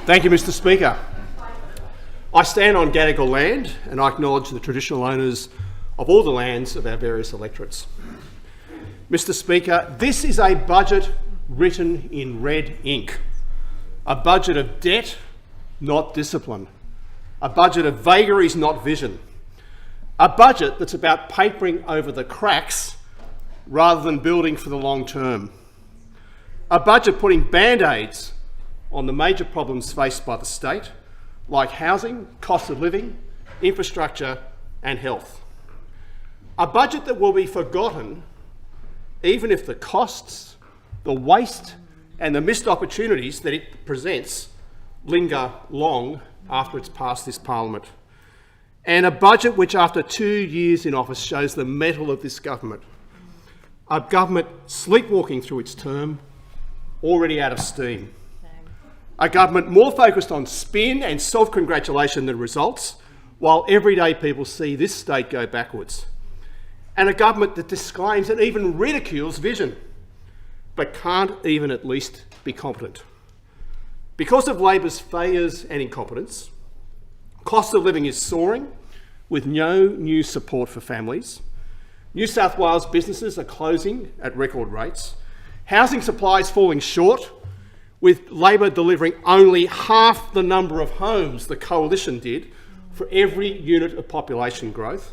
Thank you, Mr. Speaker. I stand on Gadigal land and I acknowledge the traditional owners of all the lands of our various electorates. Mr. Speaker, this is a budget written in red ink. A budget of debt, not discipline. A budget of vagaries, not vision. A budget that's about papering over the cracks rather than building for the long term. A budget putting band-aids on the major problems faced by the state, like housing, cost of living, infrastructure and health. A budget that will be forgotten even if the costs, the waste and the missed opportunities that it presents linger long after it's passed this parliament. And a budget which after 2 years in office shows the mettle of this government. A government sleepwalking through its term, already out of steam. A government more focused on spin and self-congratulation than results, while everyday people see this state go backwards. And a government that disclaims and even ridicules vision, but can't even at least be competent. Because of Labor's failures and incompetence, cost of living is soaring with no new support for families. New South Wales businesses are closing at record rates. Housing supply is falling short, with Labor delivering only half the number of homes the Coalition did for every unit of population growth.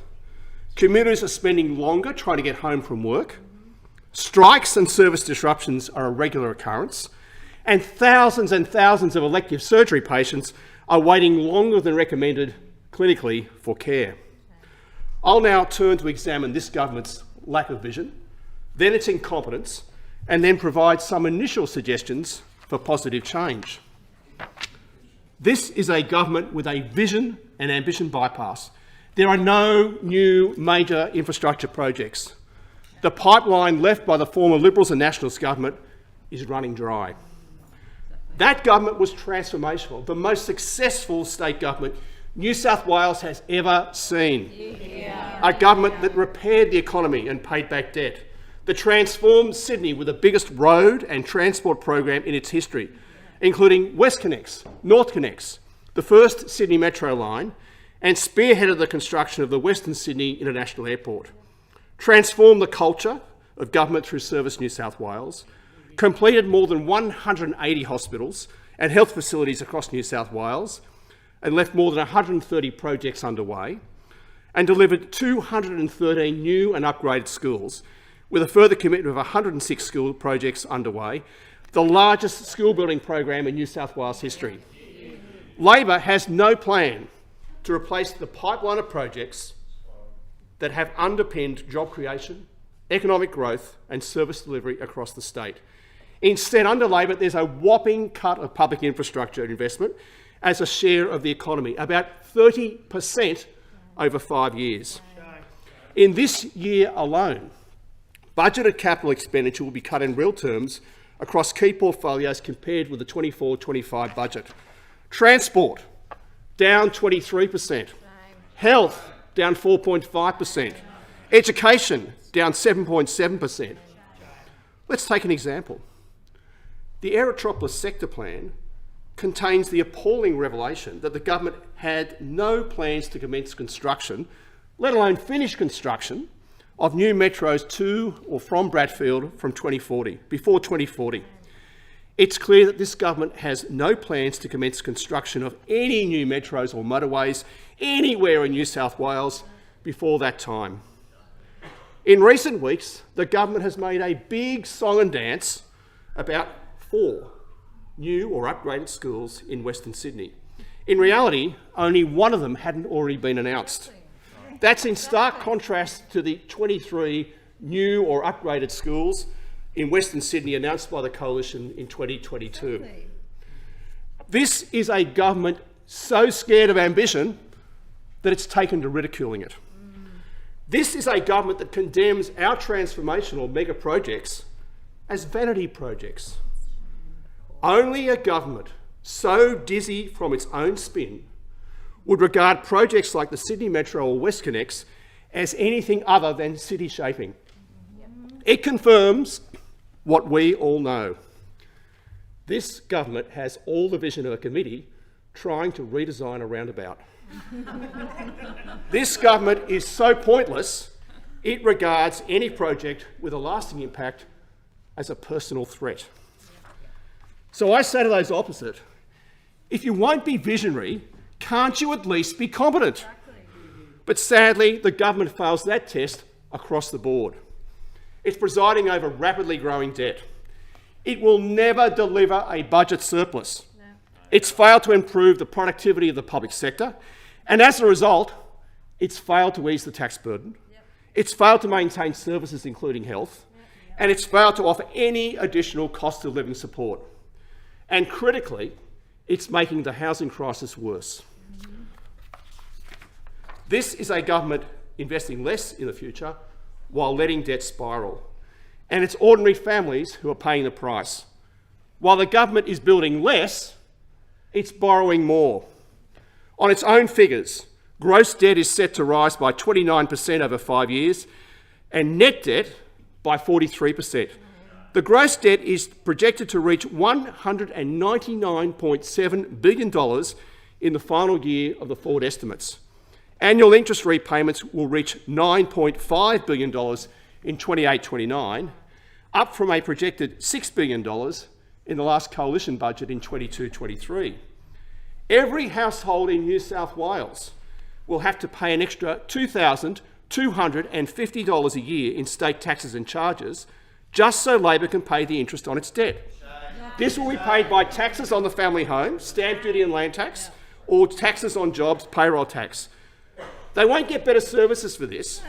Commuters are spending longer trying to get home from work. Strikes and service disruptions are a regular occurrence. And thousands of elective surgery patients are waiting longer than recommended clinically for care. I'll now turn to examine this government's lack of vision, then its incompetence, and then provide some initial suggestions for positive change. This is a government with a vision and ambition bypass. There are no new major infrastructure projects. The pipeline left by the former Liberals and Nationals government is running dry. That government was transformational, the most successful state government New South Wales has ever seen. A government that repaired the economy and paid back debt, that transformed Sydney with the biggest road and transport program in its history, including WestConnex, NorthConnex, the first Sydney Metro line, and spearheaded the construction of the Western Sydney International Airport, transformed the culture of government through Service New South Wales, completed more than 180 hospitals and health facilities across New South Wales, and left more than 130 projects underway, and delivered 213 new and upgraded schools, with a further commitment of 106 school projects underway, the largest school building program in New South Wales history. Labor has no plan to replace the pipeline of projects that have underpinned job creation, economic growth and service delivery across the state. Instead, under Labor, there's a whopping cut of public infrastructure investment as a share of the economy, about 30% over 5 years. In this year alone, budgeted capital expenditure will be cut in real terms across key portfolios compared with the 24-25 budget. Transport, down 23%. Health, down 4.5%. Education, down 7.7%. Let's take an example. The Aerotropolis sector plan contains the appalling revelation that the government had no plans to commence construction, let alone finish construction, of new metros to or from Bradfield before 2040. It's clear that this government has no plans to commence construction of any new metros or motorways anywhere in New South Wales before that time. In recent weeks, the government has made a big song and dance about 4 new or upgraded schools in Western Sydney. In reality, only one of them hadn't already been announced. That's in stark contrast to the 23 new or upgraded schools in Western Sydney announced by the Coalition in 2022. This is a government so scared of ambition that it's taken to ridiculing it. This is a government that condemns our transformational mega projects as vanity projects. Only a government so dizzy from its own spin would regard projects like the Sydney Metro or WestConnex as anything other than city shaping. It confirms what we all know. This government has all the vision of a committee trying to redesign a roundabout. This government is so pointless, it regards any project with a lasting impact as a personal threat. So I say to those opposite, if you won't be visionary, can't you at least be competent? But sadly, the government fails that test across the board. It's presiding over rapidly growing debt. It will never deliver a budget surplus. No. It's failed to improve the productivity of the public sector, and as a result, it's failed to ease the tax burden. Yep. It's failed to maintain services including health, and it's failed to offer any additional cost of living support. And critically, it's making the housing crisis worse. Mm-hmm. This is a government investing less in the future while letting debt spiral. And it's ordinary families who are paying the price. While the government is building less, it's borrowing more. On its own figures, gross debt is set to rise by 29% over 5 years and net debt by 43%. The gross debt is projected to reach $199.7 billion in the final year of the forward estimates. Annual interest repayments will reach $9.5 billion in 28-29, up from a projected $6 billion in the last coalition budget in 22-23. Every household in New South Wales will have to pay an extra $2,250 a year in state taxes and charges just so Labor can pay the interest on its debt. This will be paid by taxes on the family home, stamp duty and land tax, or taxes on jobs, payroll tax. They won't get better services for this.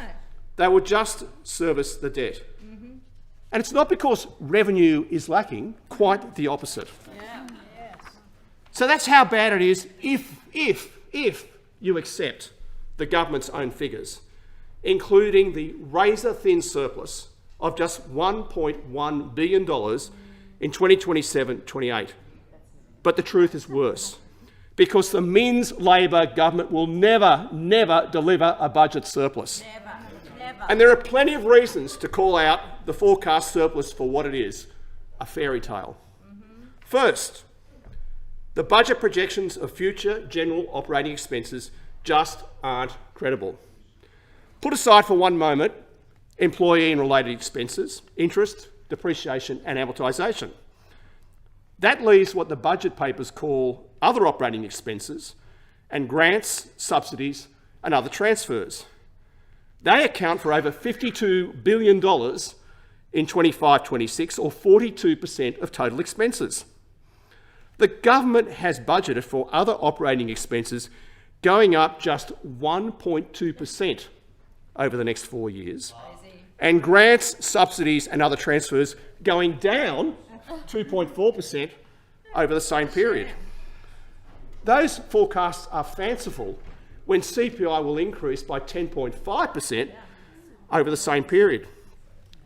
They will just service the debt. Mm-hmm. And it's not because revenue is lacking, quite the opposite. Yeah. Yes. So that's how bad it is if you accept the government's own figures, including the razor-thin surplus of just $1.1 billion in 2027-28. But the truth is worse, because the Minns Labor government will never deliver a budget surplus. Never. And there are plenty of reasons to call out the forecast surplus for what it is, a fairy tale. Mm-hmm. First, the budget projections of future general operating expenses just aren't credible. Put aside for one moment employee and related expenses, interest, depreciation and amortisation. That leaves what the budget papers call other operating expenses and grants, subsidies and other transfers. They account for over $52 billion in 25-26, or 42% of total expenses. The government has budgeted for other operating expenses going up just 1.2% over the next 4 years, and grants, subsidies and other transfers going down 2.4% over the same period. Those forecasts are fanciful when CPI will increase by 10.5% over the same period.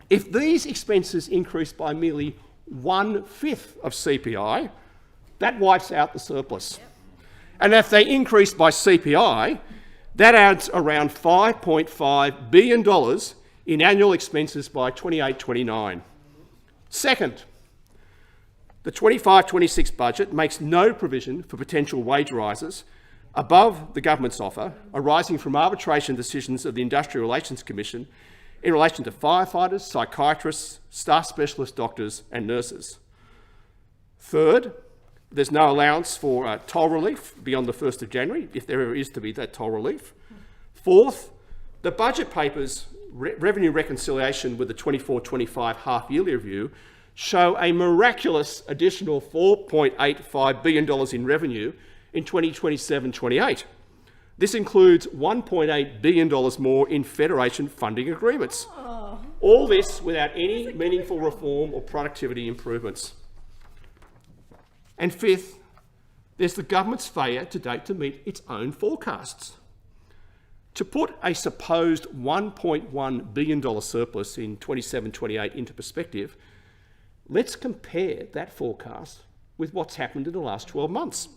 If these expenses increase by merely 1/5 of CPI, that wipes out the surplus. And if they increase by CPI, that adds around $5.5 billion in annual expenses by 28-29. Second, the 25-26 budget makes no provision for potential wage rises above the government's offer arising from arbitration decisions of the Industrial Relations Commission in relation to firefighters, psychiatrists, staff specialist doctors and nurses. Third, there's no allowance for toll relief beyond the 1st of January, if there ever is to be that toll relief. Fourth, the budget papers revenue reconciliation with the 24-25 half-yearly review show a miraculous additional $4.85 billion in revenue in 2027-28. This includes $1.8 billion more in Federation funding agreements. Oh. All this without any meaningful reform or productivity improvements. And fifth, there's the government's failure to date to meet its own forecasts. To put a supposed $1.1 billion surplus in 27-28 into perspective, let's compare that forecast with what's happened in the last 12 months.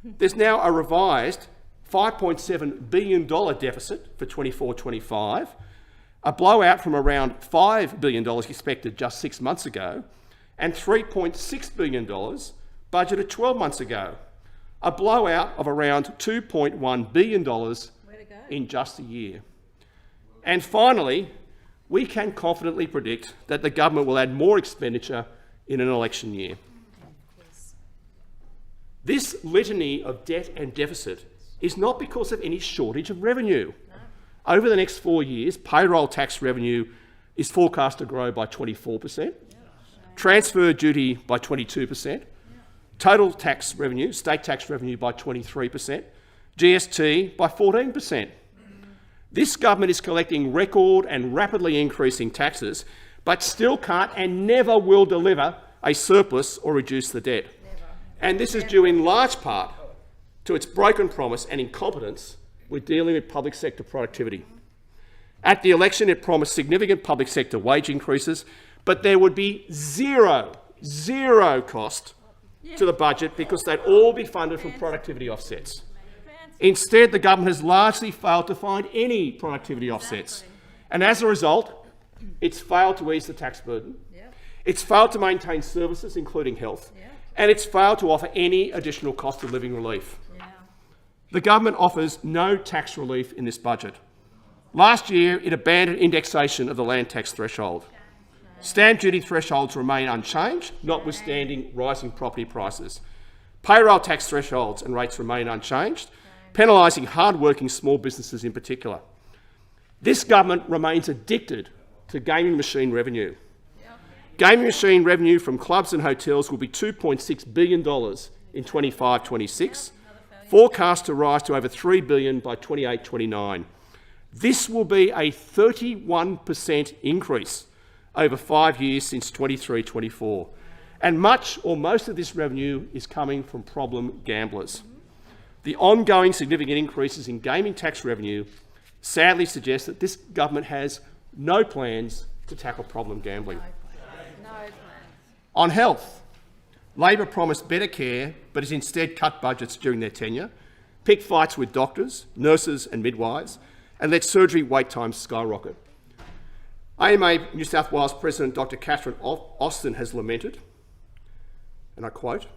There's now a revised $5.7 billion deficit for 24-25, a blowout from around $5 billion expected just 6 months ago, and $3.6 billion budgeted 12 months ago, a blowout of around $2.1 billion in just a year. And finally, we can confidently predict that the government will add more expenditure in an election year. This litany of debt and deficit is not because of any shortage of revenue. Over the next 4 years, payroll tax revenue is forecast to grow by 24%, transfer duty by 22%, total tax revenue, state tax revenue by 23%, GST by 14%. This government is collecting record and rapidly increasing taxes, but still can't and never will deliver a surplus or reduce the debt. And this is due in large part to its broken promise and incompetence with dealing with public sector productivity. At the election, it promised significant public sector wage increases, but there would be zero cost to the budget because they'd all be funded from productivity offsets. Instead, the government has largely failed to find any productivity offsets. And as a result, it's failed to ease the tax burden, it's failed to maintain services, including health, and it's failed to offer any additional cost of living relief. The government offers no tax relief in this budget. Last year, it abandoned indexation of the land tax threshold. Stamp duty thresholds remain unchanged, notwithstanding rising property prices. Payroll tax thresholds and rates remain unchanged, penalising hard-working small businesses in particular. This government remains addicted to gaming machine revenue. Gaming machine revenue from clubs and hotels will be $2.6 billion in 25-26, forecast to rise to over $3 billion by 28-29. This will be a 31% increase over 5 years since 23-24. And much or most of this revenue is coming from problem gamblers. The ongoing significant increases in gaming tax revenue sadly suggest that this government has no plans to tackle problem gambling. No plans. On health, Labor promised better care but has instead cut budgets during their tenure, picked fights with doctors, nurses and midwives, and let surgery wait times skyrocket. AMA New South Wales President Dr Catherine Austin has lamented, and I quote,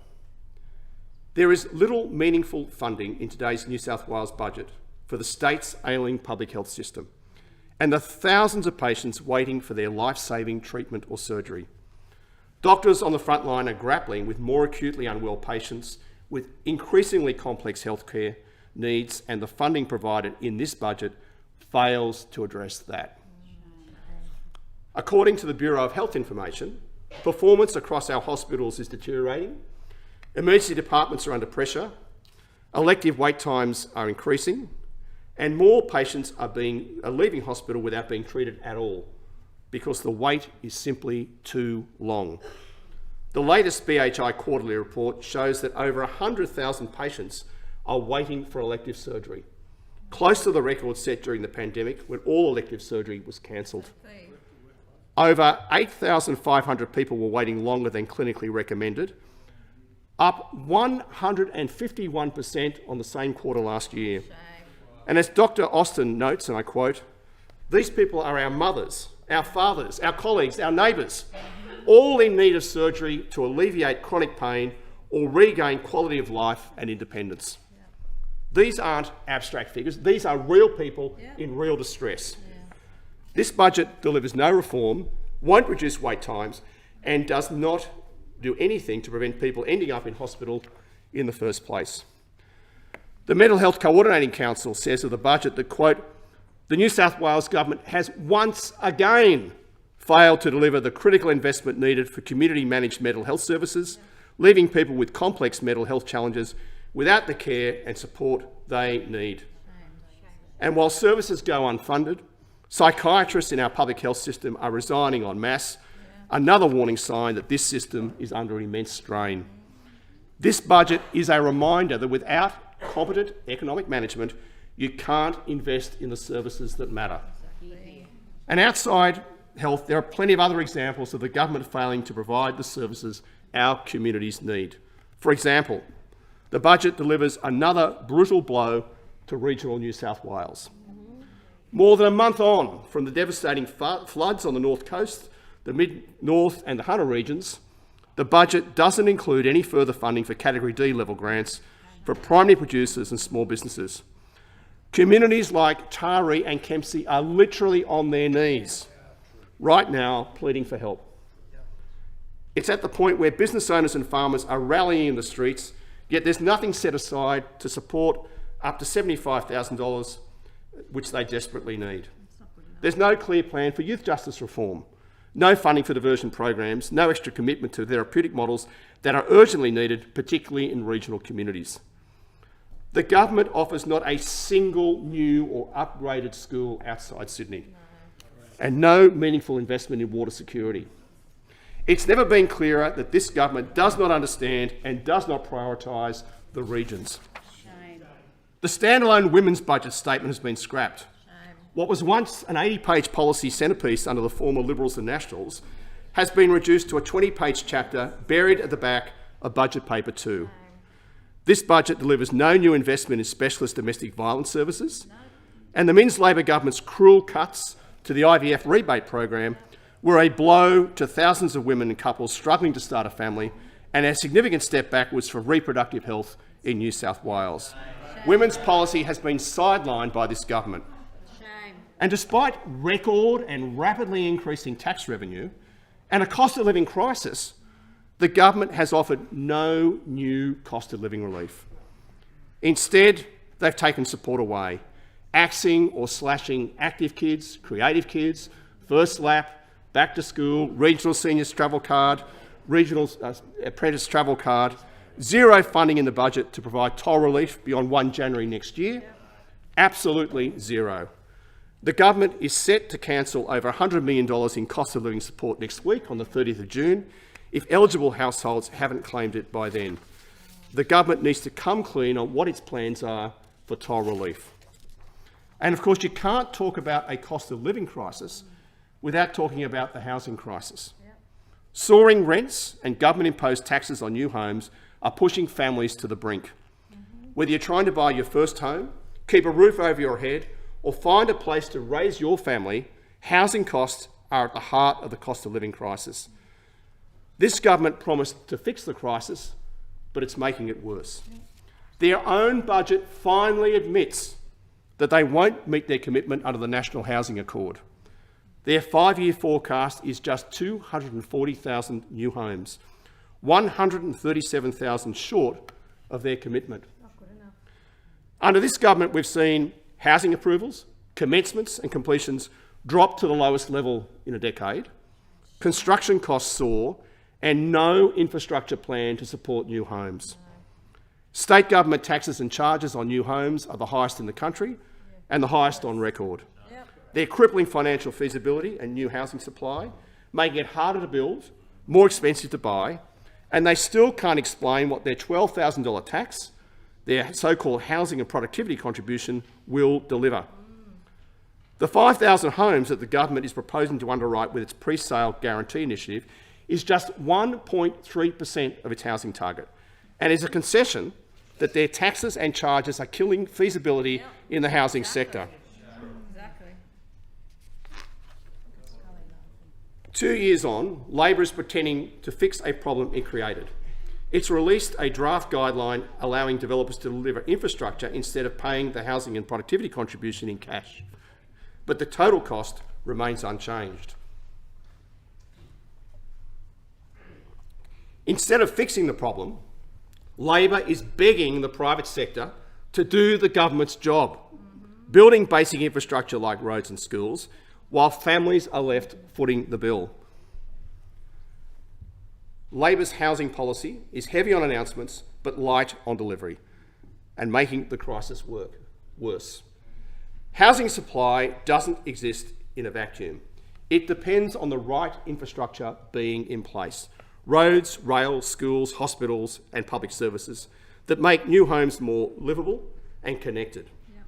"There is little meaningful funding in today's New South Wales budget for the state's ailing public health system and the thousands of patients waiting for their life-saving treatment or surgery. Doctors on the front line are grappling with more acutely unwell patients with increasingly complex healthcare needs, and the funding provided in this budget fails to address that." According to the Bureau of Health Information, performance across our hospitals is deteriorating, emergency departments are under pressure, elective wait times are increasing, and more patients are leaving hospital without being treated at all because the wait is simply too long. The latest BHI quarterly report shows that over 100,000 patients are waiting for elective surgery, close to the record set during the pandemic when all elective surgery was cancelled. Over 8,500 people were waiting longer than clinically recommended, up 151% on the same quarter last year. And as Dr Austin notes, and I quote, "These people are our mothers, our fathers, our colleagues, our neighbours, all in need of surgery to alleviate chronic pain or regain quality of life and independence." These aren't abstract figures, these are real people in real distress. This budget delivers no reform, won't reduce wait times, and does not do anything to prevent people ending up in hospital in the first place. The Mental Health Coordinating Council says of the budget that, quote, "The New South Wales government has once again failed to deliver the critical investment needed for community-managed mental health services, leaving people with complex mental health challenges without the care and support they need." And while services go unfunded, psychiatrists in our public health system are resigning en masse, another warning sign that this system is under immense strain. This budget is a reminder that without competent economic management, you can't invest in the services that matter. And outside health, there are plenty of other examples of the government failing to provide the services our communities need. For example, the budget delivers another brutal blow to regional New South Wales. More than a month on from the devastating floods on the North Coast, the Mid-North and the Hunter regions, the budget doesn't include any further funding for Category D level grants for primary producers and small businesses. Communities like Taree and Kempsey are literally on their knees right now pleading for help. It's at the point where business owners and farmers are rallying in the streets, yet there's nothing set aside to support up to $75,000, which they desperately need. There's no clear plan for youth justice reform, no funding for diversion programs, no extra commitment to therapeutic models that are urgently needed, particularly in regional communities. The government offers not a single new or upgraded school outside Sydney, and no meaningful investment in water security. It's never been clearer that this government does not understand and does not prioritise the regions. Shame. The standalone women's budget statement has been scrapped. Shame. What was once an 80-page policy centrepiece under the former Liberals and Nationals has been reduced to a 20-page chapter buried at the back of Budget Paper 2. This budget delivers no new investment in specialist domestic violence services, and the Minns Labor government's cruel cuts to the IVF rebate program were a blow to thousands of women and couples struggling to start a family and a significant step backwards for reproductive health in New South Wales. Women's policy has been sidelined by this government. Shame. And despite record and rapidly increasing tax revenue and a cost of living crisis, the government has offered no new cost of living relief. Instead, they've taken support away, axing or slashing active kids, creative kids, first lap, back to school, regional seniors travel card, regional apprentice travel card, zero funding in the budget to provide toll relief beyond 1 January next year, absolutely zero. The government is set to cancel over $100 million in cost of living support next week on the 30th of June if eligible households haven't claimed it by then. The government needs to come clean on what its plans are for toll relief. And of course, you can't talk about a cost of living crisis without talking about the housing crisis. Yep. Soaring rents and government-imposed taxes on new homes are pushing families to the brink. Whether you're trying to buy your first home, keep a roof over your head, or find a place to raise your family, housing costs are at the heart of the cost of living crisis. This government promised to fix the crisis, but it's making it worse. Their own budget finally admits that they won't meet their commitment under the National Housing Accord. Their 5-year forecast is just 240,000 new homes, 137,000 short of their commitment. Not good enough. Under this government, we've seen housing approvals, commencements and completions drop to the lowest level in a decade, construction costs soar, and no infrastructure plan to support new homes. State government taxes and charges on new homes are the highest in the country and the highest on record. Yep. They're crippling financial feasibility and new housing supply, making it harder to build, more expensive to buy, and they still can't explain what their $12,000 tax, their so-called housing and productivity contribution, will deliver. The 5,000 homes that the government is proposing to underwrite with its pre-sale guarantee initiative is just 1.3% of its housing target, and is a concession that their taxes and charges are killing feasibility in the housing sector. Exactly. 2 years on, Labor is pretending to fix a problem it created. It's released a draft guideline allowing developers to deliver infrastructure instead of paying the housing and productivity contribution in cash. But the total cost remains unchanged. Instead of fixing the problem, Labor is begging the private sector to do the government's job, building basic infrastructure like roads and schools, while families are left footing the bill. Labor's housing policy is heavy on announcements but light on delivery, and making the crisis worse. Housing supply doesn't exist in a vacuum. It depends on the right infrastructure being in place. Roads, rail, schools, hospitals and public services that make new homes more livable and connected. Yep.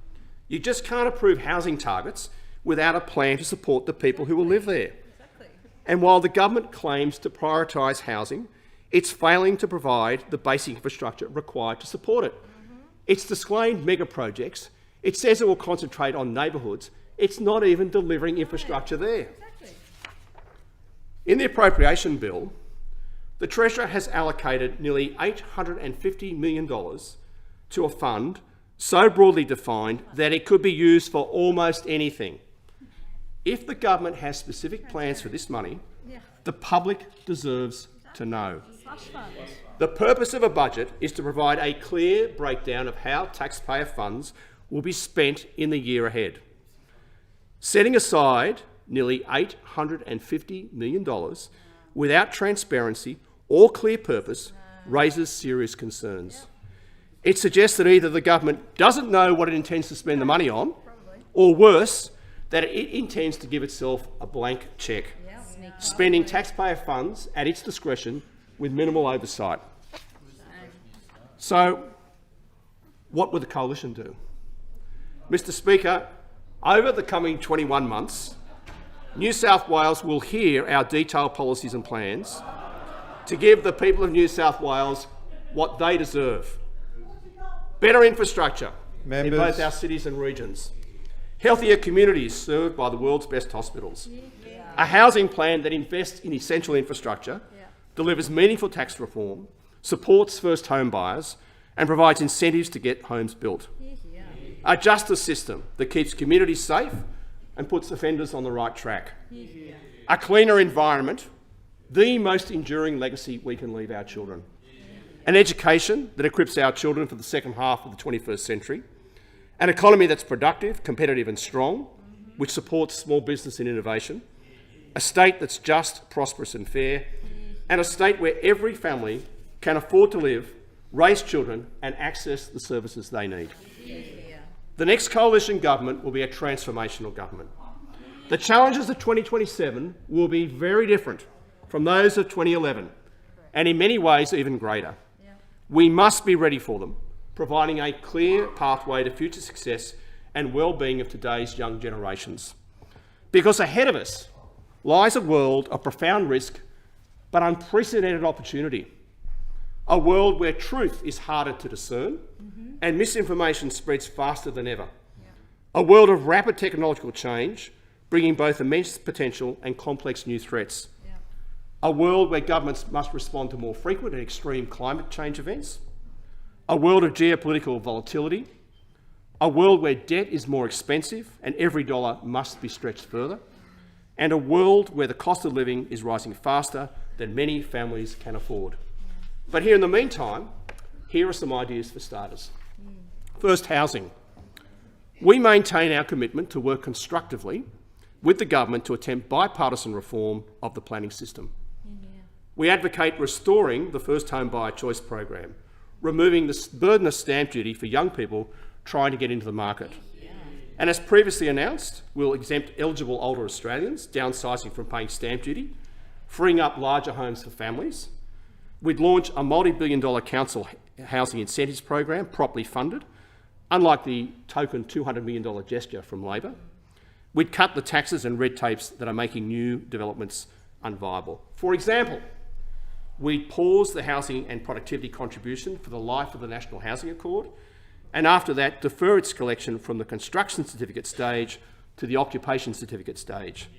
You just can't approve housing targets without a plan to support the people who will live there. Exactly. And while the government claims to prioritise housing, it's failing to provide the basic infrastructure required to support it. It's disclaimed mega projects. It says it will concentrate on neighbourhoods. It's not even delivering infrastructure there. Exactly. In the appropriation bill, the Treasurer has allocated nearly $850 million to a fund so broadly defined that it could be used for almost anything. If the government has specific plans for this money, the public deserves to know. The purpose of a budget is to provide a clear breakdown of how taxpayer funds will be spent in the year ahead. Setting aside nearly $850 million without transparency or clear purpose raises serious concerns. It suggests that either the government doesn't know what it intends to spend the money on, or worse, that it intends to give itself a blank cheque, spending taxpayer funds at its discretion with minimal oversight. So, what will the coalition do? Mr. Speaker, over the coming 21 months, New South Wales will hear our detailed policies and plans to give the people of New South Wales what they deserve. Better infrastructure in both our cities and regions, healthier communities served by the world's best hospitals, a housing plan that invests in essential infrastructure, delivers meaningful tax reform, supports first home buyers and provides incentives to get homes built. A justice system that keeps communities safe and puts offenders on the right track. A cleaner environment, the most enduring legacy we can leave our children. An education that equips our children for the second half of the 21st century. An economy that's productive, competitive and strong, which supports small business and innovation. A state that's just, prosperous and fair. And a state where every family can afford to live, raise children and access the services they need. The next coalition government will be a transformational government. The challenges of 2027 will be very different from those of 2011, and in many ways even greater. We must be ready for them, providing a clear pathway to future success and well-being of today's young generations. Because ahead of us lies a world of profound risk but unprecedented opportunity. A world where truth is harder to discern and misinformation spreads faster than ever. A world of rapid technological change, bringing both immense potential and complex new threats. A world where governments must respond to more frequent and extreme climate change events. A world of geopolitical volatility. A world where debt is more expensive and every dollar must be stretched further. And a world where the cost of living is rising faster than many families can afford. But here in the meantime, here are some ideas for starters. First, housing. We maintain our commitment to work constructively with the government to attempt bipartisan reform of the planning system. We advocate restoring the first home buyer choice program, removing the burden of stamp duty for young people trying to get into the market. And as previously announced, we'll exempt eligible older Australians, downsizing from paying stamp duty, freeing up larger homes for families. We'd launch a multi-billion-dollar council housing incentives program, properly funded, unlike the token $200 million gesture from Labor. We'd cut the taxes and red tapes that are making new developments unviable. For example, we'd pause the housing and productivity contribution for the life of the National Housing Accord, and after that, defer its collection from the construction certificate stage to the occupation certificate stage.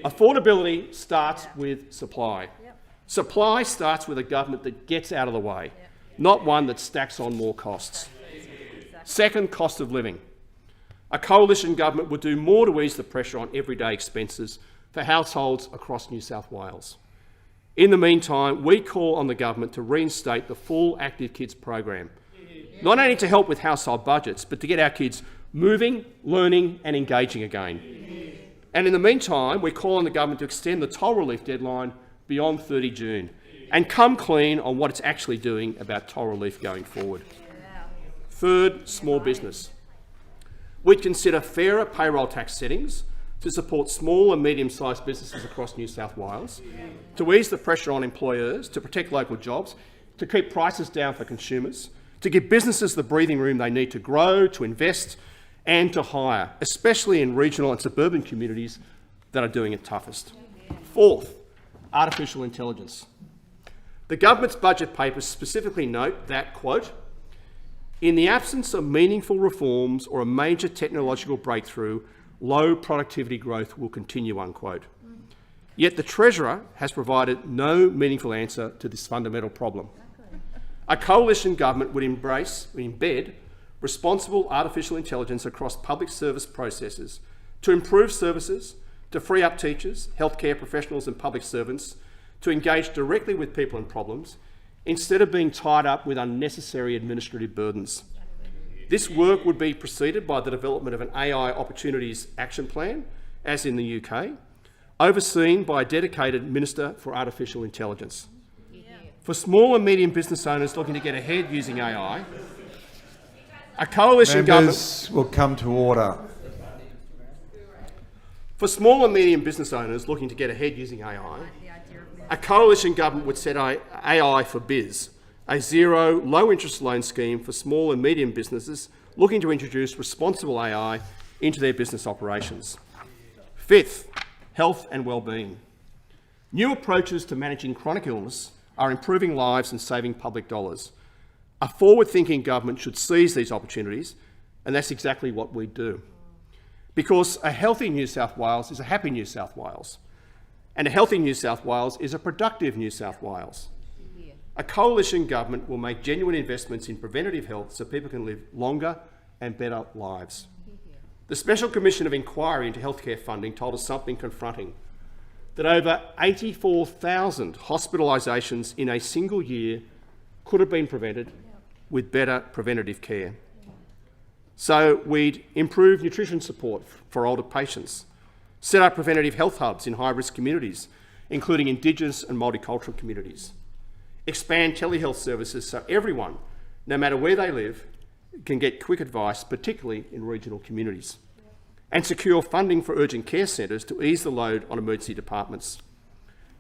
Affordability starts with supply. Supply starts with a government that gets out of the way, not one that stacks on more costs. Second, cost of living. A coalition government would do more to ease the pressure on everyday expenses for households across New South Wales. In the meantime, we call on the government to reinstate the full Active Kids program, not only to help with household budgets, but to get our kids moving, learning and engaging again. And in the meantime, we call on the government to extend the toll relief deadline beyond 30 June and come clean on what it's actually doing about toll relief going forward. Third, small business. We'd consider fairer payroll tax settings to support small and medium-sized businesses across New South Wales, to ease the pressure on employers, to protect local jobs, to keep prices down for consumers, to give businesses the breathing room they need to grow, to invest and to hire, especially in regional and suburban communities that are doing it toughest. Fourth, artificial intelligence. The government's budget papers specifically note that, quote, in the absence of meaningful reforms or a major technological breakthrough, low productivity growth will continue, unquote. Yet the Treasurer has provided no meaningful answer to this fundamental problem. A coalition government would embed responsible artificial intelligence across public service processes to improve services, to free up teachers, healthcare professionals and public servants to engage directly with people and problems instead of being tied up with unnecessary administrative burdens. This work would be preceded by the development of an AI Opportunities Action Plan, as in the UK, overseen by a dedicated Minister for Artificial Intelligence. For small and medium business owners looking to get ahead using AI, a coalition Members will come to order. For small and medium business owners looking to get ahead using AI, a coalition government would set AI for Biz, a zero, low-interest loan scheme for small and medium businesses looking to introduce responsible AI into their business operations. Fifth, health and well-being. New approaches to managing chronic illness are improving lives and saving public dollars. A forward-thinking government should seize these opportunities, and that's exactly what we do. Because a healthy New South Wales is a happy New South Wales, and a healthy New South Wales is a productive New South Wales. A coalition government will make genuine investments in preventative health so people can live longer and better lives. The Special Commission of Inquiry into Healthcare Funding told us something confronting, that over 84,000 hospitalisations in a single year could have been prevented with better preventative care. So we'd improve nutrition support for older patients, set up preventative health hubs in high-risk communities, including Indigenous and multicultural communities, expand telehealth services so everyone, no matter where they live, can get quick advice, particularly in regional communities, and secure funding for urgent care centres to ease the load on emergency departments.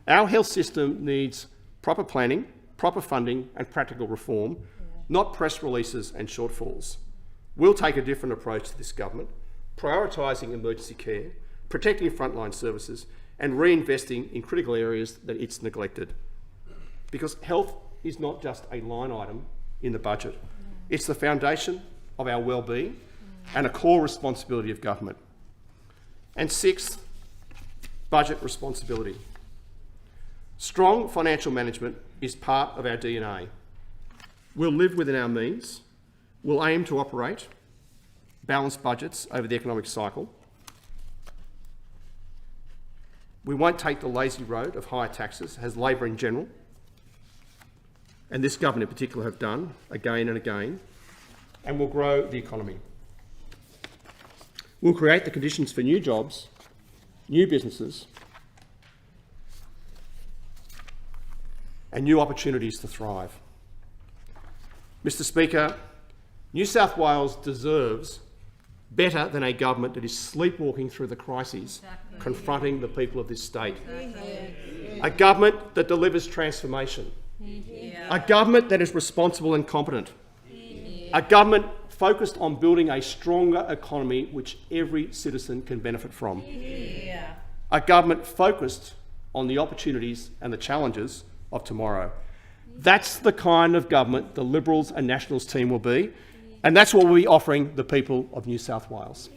Our health system needs proper planning, proper funding and practical reform, not press releases and shortfalls. We'll take a different approach to this government, prioritising emergency care, protecting frontline services and reinvesting in critical areas that it's neglected. Because health is not just a line item in the budget. It's the foundation of our well-being and a core responsibility of government. And sixth, budget responsibility. Strong financial management is part of our DNA. We'll live within our means. We'll aim to operate balanced budgets over the economic cycle. We won't take the lazy road of higher taxes, as Labor in general, and this government in particular, have done again and again, and we'll grow the economy. We'll create the conditions for new jobs, new businesses, and new opportunities to thrive. Mr. Speaker, New South Wales deserves better than a government that is sleepwalking through the crises confronting the people of this state. A government that delivers transformation. A government that is responsible and competent. A government focused on building a stronger economy which every citizen can benefit from. A government focused on the opportunities and the challenges of tomorrow. That's the kind of government the Liberals and Nationals team will be, and that's what we'll be offering the people of New South Wales.